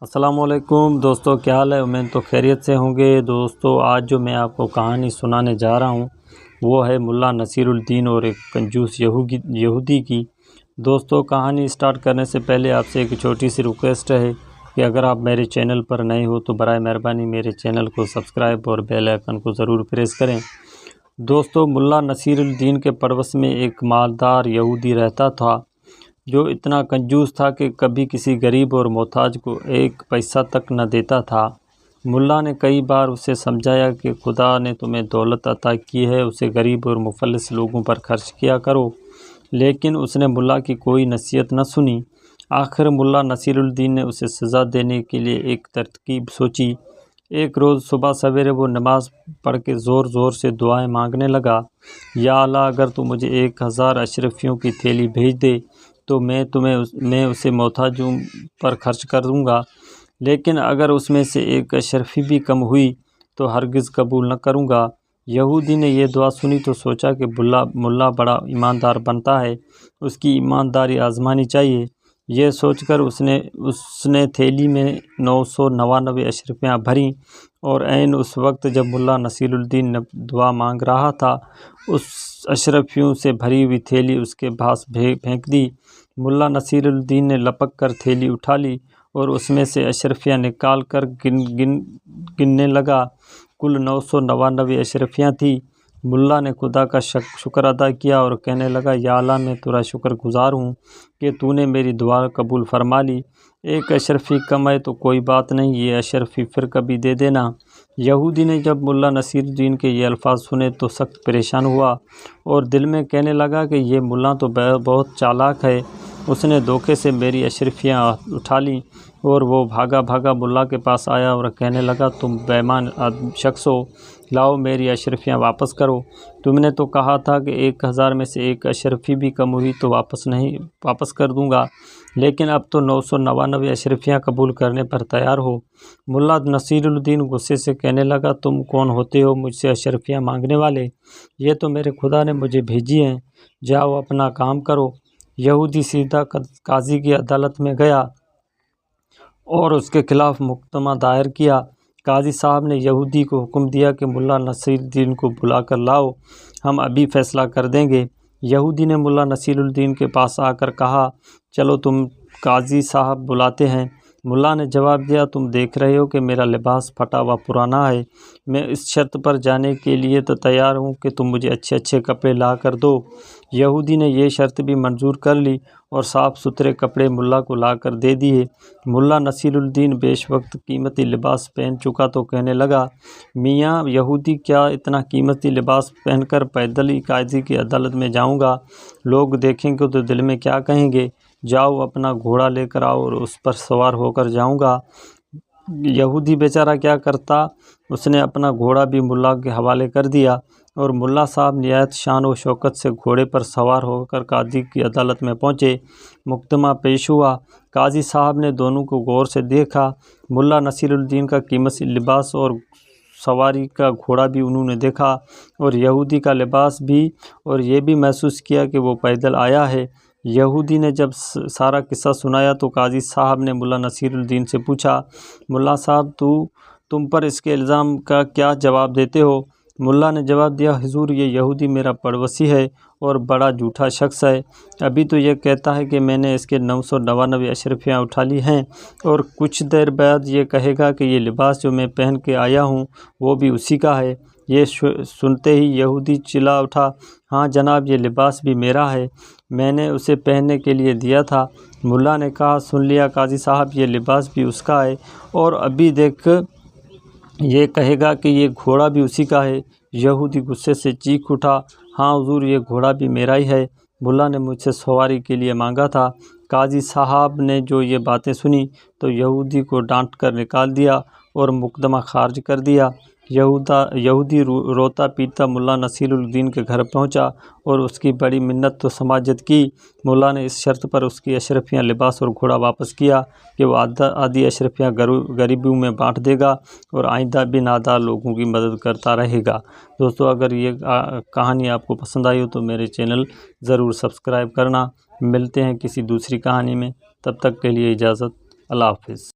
السلام علیکم دوستو، کیا حال ہے؟ امید تو خیریت سے ہوں گے۔ دوستو آج جو میں آپ کو کہانی سنانے جا رہا ہوں وہ ہے ملا نصیر الدین اور ایک کنجوس یہودی کی۔ دوستو کہانی سٹارٹ کرنے سے پہلے آپ سے ایک چھوٹی سی ریکویسٹ ہے کہ اگر آپ میرے چینل پر نئے ہو تو برائے مہربانی میرے چینل کو سبسکرائب اور بیل آئیکن کو ضرور پریس کریں۔ دوستو ملا نصیر الدین کے پڑوس میں ایک مالدار یہودی رہتا تھا جو اتنا کنجوس تھا کہ کبھی کسی غریب اور محتاج کو ایک پیسہ تک نہ دیتا تھا۔ ملا نے کئی بار اسے سمجھایا کہ خدا نے تمہیں دولت عطا کی ہے، اسے غریب اور مفلس لوگوں پر خرچ کیا کرو، لیکن اس نے ملا کی کوئی نصیحت نہ سنی۔ آخر ملا نصیر الدین نے اسے سزا دینے کے لیے ایک ترکیب سوچی۔ ایک روز صبح سویرے وہ نماز پڑھ کے زور زور سے دعائیں مانگنے لگا۔ یا اللہ، اگر تو مجھے 1000 اشرفیوں کی تھیلی بھیج دے تو میں اسے محتاجوں پر خرچ کروں گا، لیکن اگر اس میں سے ایک اشرفی بھی کم ہوئی تو ہرگز قبول نہ کروں گا۔ یہودی نے یہ دعا سنی تو سوچا کہ ملا بڑا ایماندار بنتا ہے، اس کی ایمانداری آزمانی چاہیے۔ یہ سوچ کر اس نے تھیلی میں 999 اشرفیاں بھریں اور عین اس وقت جب ملا نصیر الدین دعا مانگ رہا تھا اس اشرفیوں سے بھری ہوئی تھیلی اس کے پاس پھینک دی۔ ملا نصیر الدین نے لپک کر تھیلی اٹھا لی اور اس میں سے اشرفیاں نکال کر گننے لگا۔ کل 999 اشرفیاں تھیں۔ ملا نے خدا کا شکر ادا کیا اور کہنے لگا، یا اللہ، میں تیرا شکر گزار ہوں کہ تو نے میری دعا قبول فرما لی۔ ایک اشرفی کم ہے تو کوئی بات نہیں، یہ اشرفی پھر کبھی دے دینا۔ یہودی نے جب ملا نصیر الدین کے یہ الفاظ سنے تو سخت پریشان ہوا اور دل میں کہنے لگا کہ یہ ملا تو بہت چالاک ہے، اس نے دھوکے سے میری اشرفیاں اٹھا لیں۔ اور وہ بھاگا ملا کے پاس آیا اور کہنے لگا، تم بے ایمان شخص ہو، لاؤ میری اشرفیاں واپس کرو۔ تم نے تو کہا تھا کہ 1000 میں سے ایک اشرفی بھی کم ہوئی تو واپس کر دوں گا، لیکن اب تو 999 اشرفیاں قبول کرنے پر تیار ہو۔ ملا نصیر الدین غصے سے کہنے لگا، تم کون ہوتے ہو مجھ سے اشرفیاں مانگنے والے؟ یہ تو میرے خدا نے مجھے بھیجی ہیں، جاؤ اپنا کام کرو۔ یہودی سیدھا قاضی کی عدالت میں گیا اور اس کے خلاف مقدمہ دائر کیا۔ قاضی صاحب نے یہودی کو حکم دیا کہ ملا نصیر الدین کو بلا کر لاؤ، ہم ابھی فیصلہ کر دیں گے۔ یہودی نے ملا نصیر الدین کے پاس آ کر کہا، چلو تم قاضی صاحب بلاتے ہیں۔ ملا نے جواب دیا، تم دیکھ رہے ہو کہ میرا لباس پھٹا ہوا پرانا ہے، میں اس شرط پر جانے کے لیے تو تیار ہوں کہ تم مجھے اچھے کپڑے لا کر دو۔ یہودی نے یہ شرط بھی منظور کر لی اور صاف ستھرے کپڑے ملا کو لا کر دے دیے۔ ملا نصیر الدین بیش وقت قیمتی لباس پہن چکا تو کہنے لگا، میاں یہودی، کیا اتنا قیمتی لباس پہن کر پیدل ہی قاضی کی عدالت میں جاؤں گا؟ لوگ دیکھیں گے تو دل میں کیا کہیں گے؟ جاؤ اپنا گھوڑا لے کر آؤ اور اس پر سوار ہو کر جاؤں گا۔ یہودی بیچارہ کیا کرتا، اس نے اپنا گھوڑا بھی ملا کے حوالے کر دیا اور ملا صاحب نہایت شان و شوکت سے گھوڑے پر سوار ہو کر قاضی کی عدالت میں پہنچے۔ مقدمہ پیش ہوا۔ قاضی صاحب نے دونوں کو غور سے دیکھا۔ ملا نصیر الدین کا قیمتی لباس اور سواری کا گھوڑا بھی انہوں نے دیکھا اور یہودی کا لباس بھی، اور یہ بھی محسوس کیا کہ وہ پیدل آیا ہے۔ یہودی نے جب سارا قصہ سنایا تو قاضی صاحب نے ملا نصیر الدین سے پوچھا، ملا صاحب تم پر اس کے الزام کا کیا جواب دیتے ہو؟ ملا نے جواب دیا، حضور، یہ یہودی میرا پڑوسی ہے اور بڑا جھوٹا شخص ہے۔ ابھی تو یہ کہتا ہے کہ میں نے اس کے 999 اشرفیاں اٹھا لی ہیں اور کچھ دیر بعد یہ کہے گا کہ یہ لباس جو میں پہن کے آیا ہوں وہ بھی اسی کا ہے۔ یہ سنتے ہی یہودی چلا اٹھا، ہاں جناب، یہ لباس بھی میرا ہے، میں نے اسے پہننے کے لیے دیا تھا۔ ملا نے کہا، سن لیا قاضی صاحب، یہ لباس بھی اس کا ہے اور ابھی دیکھ یہ کہے گا کہ یہ گھوڑا بھی اسی کا ہے۔ یہودی غصے سے چیخ اٹھا، ہاں حضور، یہ گھوڑا بھی میرا ہی ہے، ملا نے مجھ سے سواری کے لیے مانگا تھا۔ قاضی صاحب نے جو یہ باتیں سنی تو یہودی کو ڈانٹ کر نکال دیا اور مقدمہ خارج کر دیا۔ یہودی روتا پیٹتا ملا نصیر الدین کے گھر پہنچا اور اس کی بڑی منت و سماجت کی۔ ملا نے اس شرط پر اس کی اشرفیاں، لباس اور گھوڑا واپس کیا کہ وہ آدھی اشرفیاں غریبوں میں بانٹ دے گا اور آئندہ بھی نادار لوگوں کی مدد کرتا رہے گا۔ دوستو اگر یہ کہانی آپ کو پسند آئی ہو تو میرے چینل ضرور سبسکرائب کرنا۔ ملتے ہیں کسی دوسری کہانی میں، تب تک کے لیے اجازت، اللہ حافظ۔